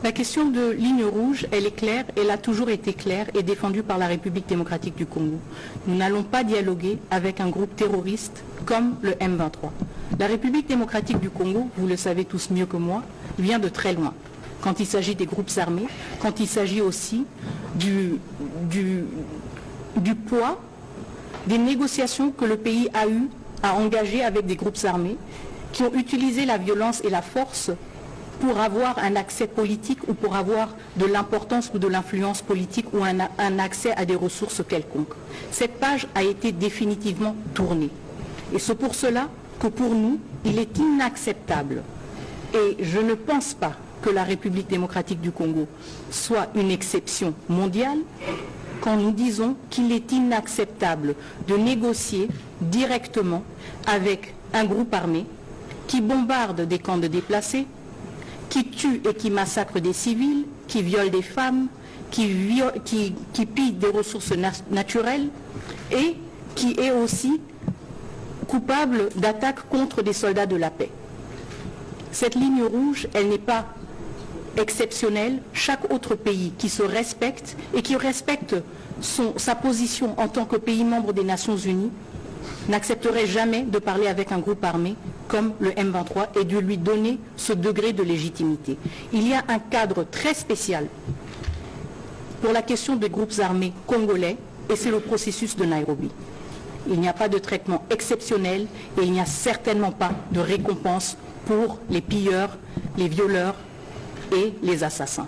La question de ligne rouge, elle est claire, elle a toujours été claire et défendue par la République démocratique du Congo. Nous n'allons pas dialoguer avec un groupe terroriste comme le M23. La République démocratique du Congo, vous le savez tous mieux que moi, vient de très loin. Quand il s'agit des groupes armés, quand il s'agit aussi du poids des négociations que le pays a eu à engager avec des groupes armés qui ont utilisé la violence et la force pour avoir un accès politique ou pour avoir de l'importance ou de l'influence politique ou un accès à des ressources quelconques. Cette page a été définitivement tournée. Et c'est pour cela que pour nous, il est inacceptable. Et je ne pense pas que la République démocratique du Congo soit une exception mondiale quand nous disons qu'il est inacceptable de négocier directement avec un groupe armé qui bombarde des camps de déplacés, qui tue et qui massacre des civils, qui viole des femmes, qui pille des ressources naturelles et qui est aussi coupable d'attaques contre des soldats de la paix. Cette ligne rouge, elle n'est pas exceptionnelle. Chaque autre pays qui se respecte et qui respecte sa position en tant que pays membre des Nations Unies n'accepterait jamais de parler avec un groupe armé comme le M23 et de lui donner ce degré de légitimité. Il y a un cadre très spécial pour la question des groupes armés congolais et c'est le processus de Nairobi. Il n'y a pas de traitement exceptionnel et il n'y a certainement pas de récompense pour les pilleurs, les violeurs et les assassins.